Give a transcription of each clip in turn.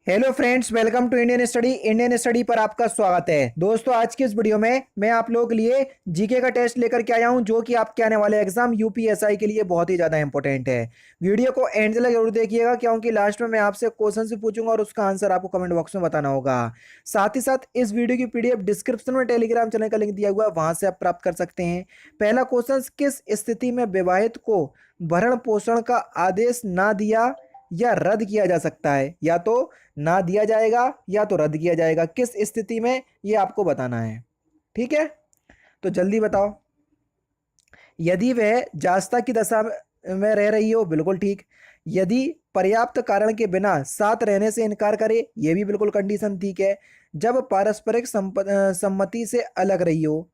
Hello friends, welcome to Indian study पर आपका स्वागत है। दोस्तों, आज की इस वीडियो में मैं आप लोगों के लिए जीके का टेस्ट लेकर के आया हूं, जो कि आपके आने वाले एग्जाम यूपीएसआई के लिए बहुत ही ज़्यादा इंपॉर्टेंट है। वीडियो को एंड तक जरूर देखिएगा, क्योंकि लास्ट में मैं आपसे क्वेश्चन से पूछूंगा और उसका आंसर आपको कमेंट बॉक्स में बताना होगा। साथ ही साथ इस वीडियो की पीडीएफ डिस्क्रिप्शन में टेलीग्राम चैनल का लिंक दिया हुआ है, वहां से आप प्राप्त कर सकते हैं। पहला क्वेश्चन, किस स्थिति में विवाहित को भरण पोषण का आदेश ना दिया या रद्द किया जा सकता है? या तो ना दिया जाएगा या तो रद्द किया जाएगा। किस स्थिति में, ये आपको बताना है। ठीक है, तो जल्दी बताओ। यदि वह जास्ता की दशा में रह रही हो, बिल्कुल ठीक। यदि पर्याप्त कारण के बिना साथ रहने से इनकार करे, यह भी बिल्कुल कंडीशन ठीक है। जब पारस्परिक सम्मति से अलग रही हो,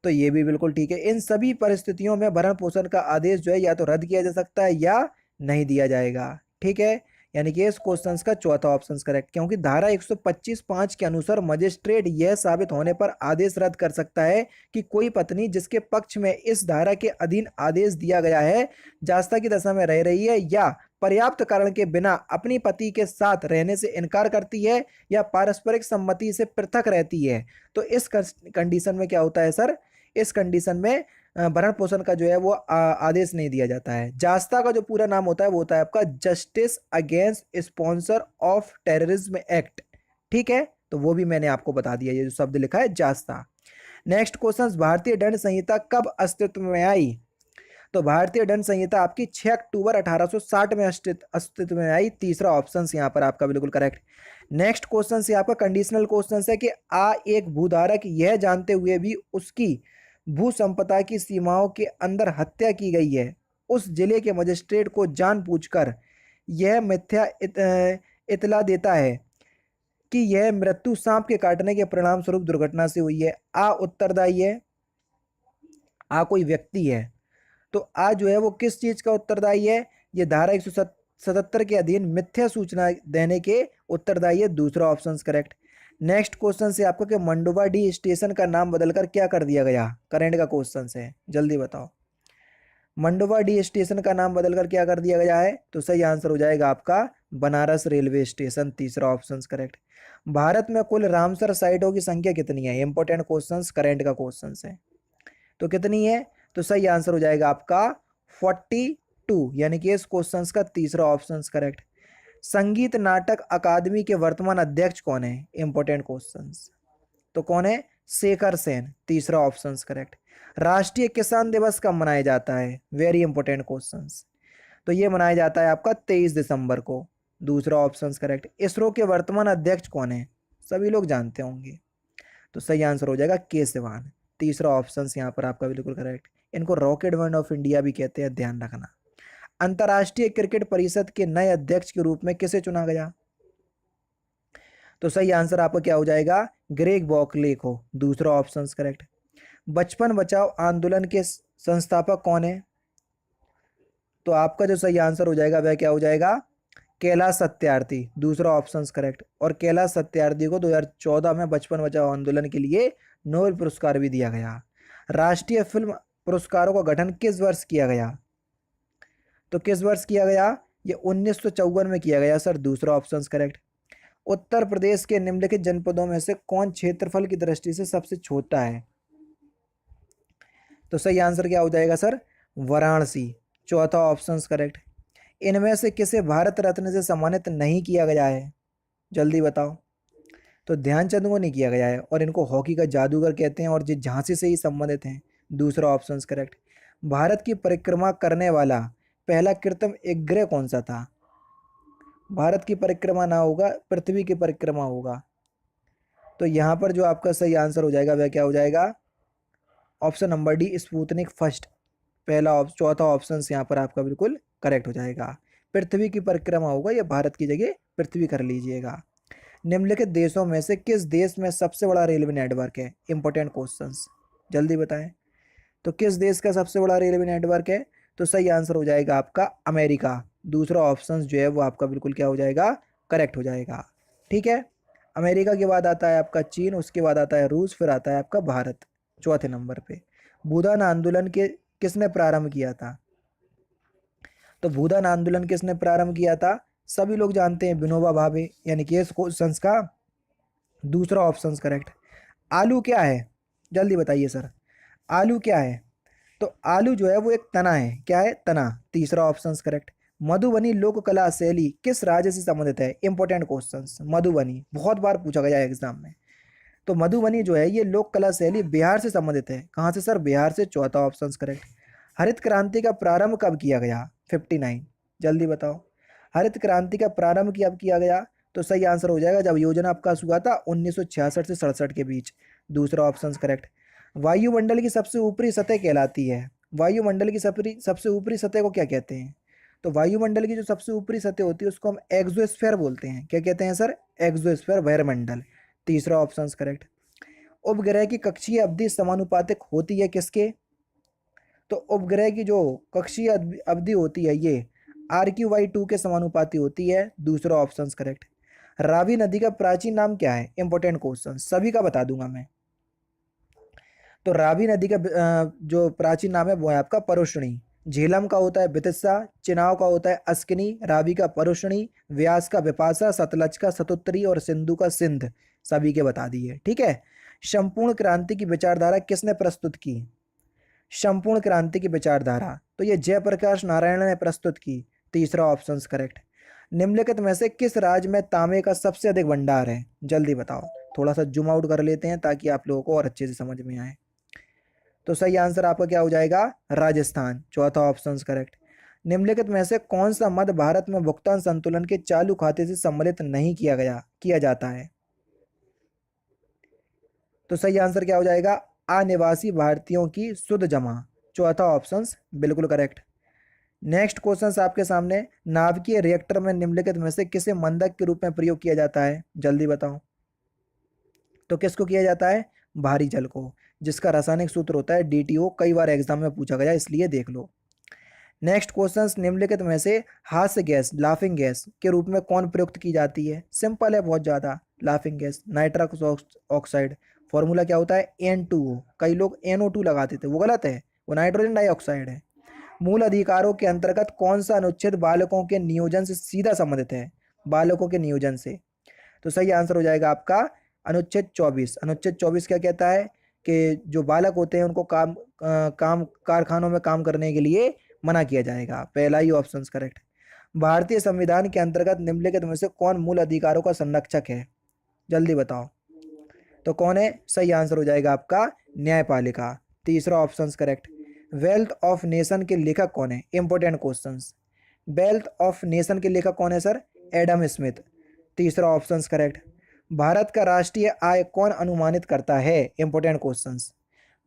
तो ये भी बिल्कुल ठीक है। इन सभी परिस्थितियों में भरण पोषण का आदेश जो है या तो रद्द किया जा सकता है या नहीं दिया जाएगा। ठीक है, यानी कि इस क्वेश्चन का चौथा ऑप्शन करेक्ट, क्योंकि धारा 125(5) के अनुसार मजिस्ट्रेट यह साबित होने पर आदेश रद्द कर सकता है कि कोई पत्नी जिसके पक्ष में इस धारा के अधीन आदेश दिया गया है जास्ता की दशा में रह रही है या पर्याप्त कारण के बिना अपनी पति के साथ रहने से इनकार करती है या पारस्परिक सम्मति से पृथक रहती है। तो इस कंडीशन में क्या होता है सर? इस कंडीशन में भरण पोषण का जो है वो आदेश नहीं दिया जाता है। जास्ता का जो पूरा नाम होता है वो होता है आपका justice against sponsor of terrorism act. ठीक है, तो वो भी मैंने आपको बता दिया, ये जो शब्द लिखा है जास्ता। नेक्स्ट क्वेश्चन, भारतीय दंड संहिता कब अस्तित्व में आई? तो भारतीय दंड संहिता आपकी 6 अक्टूबर 1860 में अस्तित्व में आई। तीसरा ऑप्शन यहाँ पर आपका बिल्कुल करेक्ट। नेक्स्ट क्वेश्चन से आपका कंडीशनल क्वेश्चन है कि एक भूधारक यह जानते हुए भी उसकी भू संपदा की सीमाओं के अंदर हत्या की गई है, उस जिले के मजिस्ट्रेट को जानबूझकर यह मिथ्या इतला देता है कि यह मृत्यु सांप के काटने के परिणाम स्वरूप दुर्घटना से हुई है। उत्तरदायी है, कोई व्यक्ति है। तो जो है वो किस चीज का उत्तरदायी है? ये धारा 177 के अधीन मिथ्या सूचना देने के उत्तरदायी है। दूसरा ऑप्शन करेक्ट। नेक्स्ट क्वेश्चन से आपको कि मंडोवा डी स्टेशन का नाम बदलकर क्या कर दिया गया? करंट का क्वेश्चन है, जल्दी बताओ। मंडोवा डी स्टेशन का नाम बदलकर क्या कर दिया गया है? तो सही आंसर हो जाएगा आपका बनारस रेलवे स्टेशन। तीसरा ऑप्शन करेक्ट। भारत में कुल रामसर साइटों की संख्या कितनी है? इंपॉर्टेंट क्वेश्चन, करंट का क्वेश्चन है। तो कितनी है? तो सही आंसर हो जाएगा आपका 42, यानी कि इस क्वेश्चन का तीसरा ऑप्शन करेक्ट। संगीत नाटक अकादमी के वर्तमान अध्यक्ष कौन है? Important question. तो कौन है? शेखर सेन। तीसरा ऑप्शन करेक्ट। राष्ट्रीय किसान दिवस कब मनाया जाता है? Very important question. तो ये मनाया जाता है आपका 23 दिसंबर को। दूसरा ऑप्शन करेक्ट। इसरो के वर्तमान अध्यक्ष कौन है? सभी लोग जानते होंगे। तो सही आंसर हो जाएगा के सिवान। तीसरा ऑप्शन यहाँ पर आपका बिल्कुल करेक्ट। इनको रॉकेट मैन ऑफ इंडिया भी कहते हैं, ध्यान रखना। अंतर्राष्ट्रीय क्रिकेट परिषद के नए अध्यक्ष के रूप में किसे चुना गया? तो सही आंसर आपका क्या हो जाएगा? ग्रेग बॉकले को। दूसरा ऑप्शन करेक्ट। बचपन बचाओ आंदोलन के संस्थापक कौन है? तो आपका जो सही आंसर हो जाएगा वह क्या हो जाएगा? कैलाश सत्यार्थी। दूसरा ऑप्शन करेक्ट। और कैलाश सत्यार्थी को 2014 में बचपन बचाओ आंदोलन के लिए नोबेल पुरस्कार भी दिया गया। राष्ट्रीय फिल्म पुरस्कारों का गठन किस वर्ष किया गया? तो किस वर्ष किया गया? ये 1954 में किया गया सर। दूसरा ऑप्शन करेक्ट। उत्तर प्रदेश के निम्नलिखित जनपदों में से कौन क्षेत्रफल की दृष्टि से सबसे छोटा है? तो सही आंसर क्या हो जाएगा सर? वाराणसी। चौथा ऑप्शन करेक्ट। इनमें से किसे भारत रत्न से सम्मानित नहीं किया गया है? जल्दी बताओ। तो ध्यानचंद को नहीं किया गया है, और इनको हॉकी का जादूगर कहते हैं, और ये झांसी से ही संबंधित हैं। दूसरा ऑप्शन करेक्ट। भारत की परिक्रमा करने वाला पहला कृत्रिम उपग्रह कौन सा था? भारत की परिक्रमा ना होगा, पृथ्वी की परिक्रमा होगा। तो यहाँ पर जो आपका सही आंसर हो जाएगा वह क्या हो जाएगा? Option number D, Sputnik first. चौथा ऑप्शन यहाँ पर आपका बिल्कुल करेक्ट हो जाएगा। पृथ्वी की परिक्रमा होगा, या भारत की जगह पृथ्वी कर लीजिएगा। निम्नलिखित देशों में से किस देश में सबसे बड़ा रेलवे नेटवर्क है? इंपॉर्टेंट क्वेश्चंस, जल्दी बताएं। तो किस देश का सबसे बड़ा रेलवे नेटवर्क है? तो सही आंसर हो जाएगा आपका अमेरिका। दूसरा ऑप्शन जो है वो आपका बिल्कुल क्या हो जाएगा? करेक्ट हो जाएगा। ठीक है, अमेरिका के बाद आता है आपका चीन, उसके बाद आता है रूस, फिर आता है आपका भारत चौथे नंबर पे। भूदान आंदोलन के किसने प्रारंभ किया था? तो भूदान आंदोलन किसने प्रारंभ किया था? सभी लोग जानते हैं विनोबा भावे, यानी कि इस क्वेश्चन का दूसरा ऑप्शन करेक्ट। आलू क्या है, जल्दी बताइए सर, आलू क्या है? तो आलू जो है वो एक तना है, क्या है? तना। तीसरा ऑप्शन करेक्ट। मधुबनी लोक कला शैली किस राज्य से संबंधित है? इंपॉर्टेंट क्वेश्चन, मधुबनी बहुत बार पूछा गया है एग्जाम में। तो मधुबनी जो है ये लोक कला शैली बिहार से संबंधित है। कहाँ से सर? बिहार से। चौथा ऑप्शन करेक्ट। हरित क्रांति का प्रारंभ कब किया गया? 59। जल्दी बताओ, हरित क्रांति का प्रारंभ कब किया गया? तो सही आंसर हो जाएगा जब योजना आपका हुआ था 1966 से 67 के बीच। दूसरा ऑप्शन करेक्ट। वायुमंडल की सबसे ऊपरी सतह कहलाती है, वायुमंडल की सबसे ऊपरी सतह को क्या कहते हैं? तो वायुमंडल की जो सबसे ऊपरी सतह होती है उसको हम एक्सोस्फीयर बोलते हैं। क्या कहते हैं सर? एक्सोस्फीयर, वायुमंडल। तीसरा ऑप्शन करेक्ट। उपग्रह की कक्षीय अवधि समानुपातिक होती है किसके? तो उपग्रह की जो कक्षीय अवधि होती है ये RQ/2 के समानुपाती होती है। दूसरा ऑप्शन करेक्ट। रावी नदी का प्राचीन नाम क्या है? इंपॉर्टेंट क्वेश्चन, सभी का बता दूंगा मैं। तो रावी नदी का जो प्राचीन नाम है वो है आपका परुष्णी। झेलम का होता है बितस्सा, चिनाव का होता है अस्किनी, रावी का परुष्णी, व्यास का विपाशा, सतलज का सतुत्तरी और सिंधु का सिंध। सभी के बता दिए, ठीक है। संपूर्ण क्रांति की विचारधारा किसने प्रस्तुत की? संपूर्ण क्रांति की विचारधारा तो ये जयप्रकाश नारायण ने प्रस्तुत की। तीसरा ऑप्शन करेक्ट। निम्नलिखित में से किस राज्य में तांबे का सबसे अधिक भंडार है? जल्दी बताओ, थोड़ा सा जूम आउट कर लेते हैं ताकि आप लोगों को और अच्छे से समझ में आए। तो सही आंसर आपका क्या हो जाएगा? राजस्थान। चौथा ऑप्शन करेक्ट। निम्नलिखित में से कौन सा मद भारत में भुगतान संतुलन के चालू खाते से सम्मिलित नहीं किया जाता है? तो सही आंसर क्या हो जाएगा? अनिवासी भारतीयों की शुद्ध जमा। चौथा ऑप्शन बिल्कुल करेक्ट। नेक्स्ट क्वेश्चन आपके सामने, नाभिकीय रिएक्टर में निम्नलिखित में से किसे मंदक के रूप में प्रयोग किया जाता है? जल्दी बताओ। तो किसको किया जाता है? भारी जल को, जिसका रासायनिक सूत्र होता है DTO। कई बार एग्जाम में पूछा गया, इसलिए देख लो। नेक्स्ट क्वेश्चन, निम्नलिखित में से हास्य गैस, लाफिंग गैस के रूप में कौन प्रयुक्त की जाती है? सिंपल है बहुत ज़्यादा। Laughing gas nitrous oxide, formula क्या होता है? N2O। कई लोग NO2 लगाते थे, वो गलत है, वो नाइट्रोजन डाइऑक्साइड है। मूल अधिकारों के अंतर्गत कौन सा अनुच्छेद बालकों के नियोजन से सीधा संबंधित है? बालकों के नियोजन से। तो सही आंसर हो जाएगा आपका अनुच्छेद 24। अनुच्छेद 24 क्या कहता है? कि जो बालक होते हैं उनको काम कारखानों में काम करने के लिए मना किया जाएगा। पहला ही ऑप्शन करेक्ट। भारतीय संविधान के अंतर्गत निम्नलिखित में से कौन मूल अधिकारों का संरक्षक है? जल्दी बताओ, तो कौन है? सही आंसर हो जाएगा आपका न्यायपालिका। तीसरा option correct. Wealth of nation के लेखक कौन है? Important questions. Wealth of nation के लेखक कौन है सर? Adam Smith. तीसरा ऑप्शन करेक्ट। भारत का राष्ट्रीय आय कौन अनुमानित करता है? Important questions.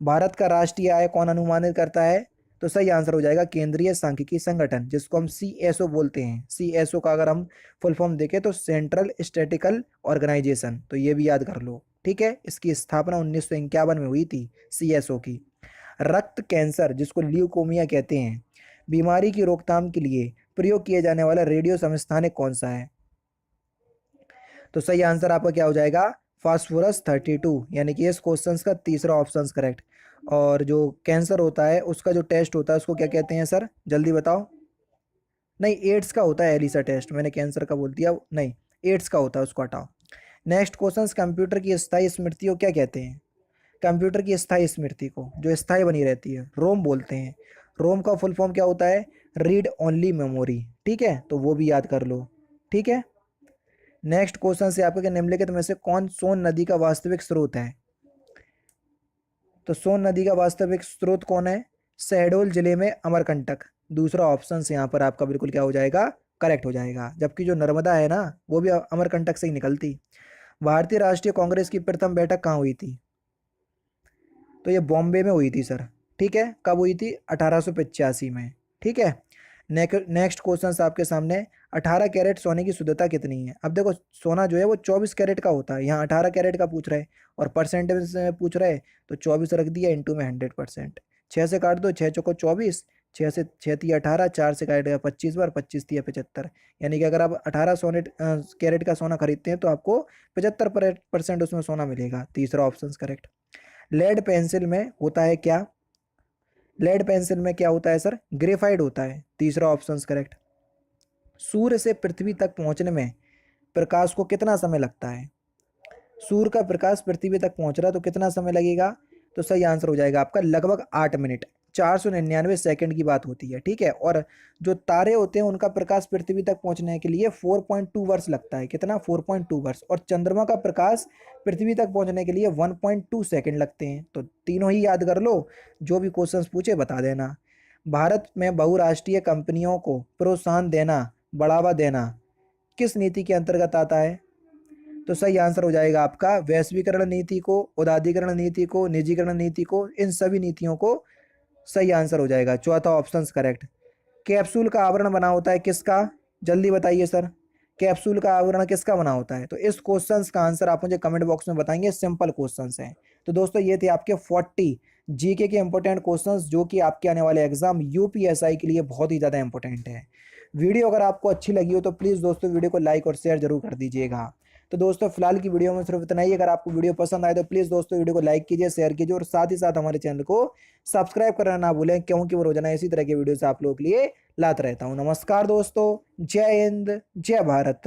भारत का राष्ट्रीय आय कौन अनुमानित करता है? तो सही आंसर हो जाएगा केंद्रीय सांख्यिकी संगठन, जिसको हम CSO बोलते हैं। CSO का अगर हम फुल फॉर्म देखें तो सेंट्रल स्टैटिकल ऑर्गेनाइजेशन। तो ये भी याद कर लो, ठीक है। इसकी स्थापना 1951 में हुई थी CSO की। रक्त कैंसर, जिसको ल्यूकोमिया कहते हैं, बीमारी की रोकथाम के लिए प्रयोग किए जाने वाला रेडियो समस्थानिक कौन सा है? तो सही आंसर आपका क्या हो जाएगा? फास्फोरस 32, यानी कि इस क्वेश्चन का तीसरा ऑप्शन करेक्ट। और जो कैंसर होता है उसका जो टेस्ट होता है उसको क्या कहते हैं सर? जल्दी बताओ। नहीं, एड्स का होता है एलिसा टेस्ट, मैंने कैंसर का बोल दिया, नहीं एड्स का होता है, उसको हटाओ। नेक्स्ट क्वेश्चन, कंप्यूटर की स्थायी स्मृति को क्या कहते हैं? कंप्यूटर की स्थायी स्मृति को, जो स्थायी बनी रहती है, रोम बोलते हैं। रोम का फुल फॉर्म क्या होता है? रीड ओनली मेमोरी, ठीक है, तो वो भी याद कर लो, ठीक है। नेक्स्ट क्वेश्चन से आपके निम्नलिखित में से कौन सोन नदी का वास्तविक स्रोत है? तो सोन नदी का वास्तविक स्रोत कौन है? शहडोल जिले में अमरकंटक। दूसरा ऑप्शन से यहाँ पर आपका बिल्कुल क्या हो जाएगा? करेक्ट हो जाएगा। जबकि जो नर्मदा है ना वो भी अमरकंटक से ही निकलती। भारतीय राष्ट्रीय कांग्रेस की प्रथम बैठक कहाँ हुई थी? तो ये बॉम्बे में हुई थी सर, ठीक है। कब हुई थी? 1885 में, ठीक है। नेक्स्ट क्वेश्चन आपके सामने, 18 कैरेट सोने की शुद्धता कितनी है? अब देखो, सोना जो है वो 24 कैरेट का होता है, यहाँ 18 कैरेट का पूछ रहे हैं और परसेंटेज में पूछ रहे हैं, तो 24 रख दिया इंटू में 100%। 6 से काट दो, 6 चौको 24, 6 से 6 तिया 18, 4 से काट गया 25 बार, 25 तिया 75। यानी कि अगर आप 18 कैरेट का सोना खरीदते हैं तो आपको 75% उसमें सोना मिलेगा। तीसरा ऑप्शन करेक्ट। लेड पेंसिल में होता है क्या? लेड पेंसिल में क्या होता है सर? ग्रेफाइट होता है। तीसरा ऑप्शन करेक्ट। सूर्य से पृथ्वी तक पहुंचने में प्रकाश को कितना समय लगता है? सूर्य का प्रकाश पृथ्वी तक पहुंच रहा है तो कितना समय लगेगा? तो सही आंसर हो जाएगा आपका लगभग 8 मिनट, 499 सेकंड की बात होती है, ठीक है। और जो तारे होते हैं उनका प्रकाश पृथ्वी तक पहुंचने के लिए 4.2 वर्ष लगता है। कितना? 4.2 वर्ष। और चंद्रमा का प्रकाश पृथ्वी तक पहुंचने के लिए 1.2 सेकंड लगते हैं। तो तीनों ही याद कर लो, जो भी क्वेश्चंस पूछे बता देना। भारत में बहुराष्ट्रीय कंपनियों को प्रोत्साहन देना, बढ़ावा देना किस नीति के अंतर्गत आता है? तो सही आंसर हो जाएगा आपका वैश्वीकरण नीति को, उदारीकरण नीति को, निजीकरण नीति को, इन सभी नीतियों को सही आंसर हो जाएगा। चौथा ऑप्शन करेक्ट। कैप्सूल का आवरण बना होता है किसका? जल्दी बताइए सर, कैप्सूल का आवरण किसका बना होता है? तो इस क्वेश्चन का आंसर आप मुझे कमेंट बॉक्स में बताएंगे, सिंपल क्वेश्चन हैं। तो दोस्तों ये थे आपके 40 जीके के इंपॉर्टेंट क्वेश्चंस जो कि आपके आने वाले एग्जाम यूपीएसआई के लिए बहुत ही ज़्यादा इंपॉर्टेंट है। वीडियो अगर आपको अच्छी लगी हो तो प्लीज़ दोस्तों वीडियो को लाइक और शेयर जरूर कर दीजिएगा। तो दोस्तों फिलहाल की वीडियो में सिर्फ इतना ही। अगर आपको वीडियो पसंद आए तो प्लीज़ दोस्तों वीडियो को लाइक कीजिए, शेयर कीजिए और साथ ही साथ हमारे चैनल को सब्सक्राइब करना ना भूलें, क्योंकि वो रोजाना इसी तरह के वीडियोस आप लोगों के लिए लाता रहता हूँ। नमस्कार दोस्तों, जय हिंद, जय भारत।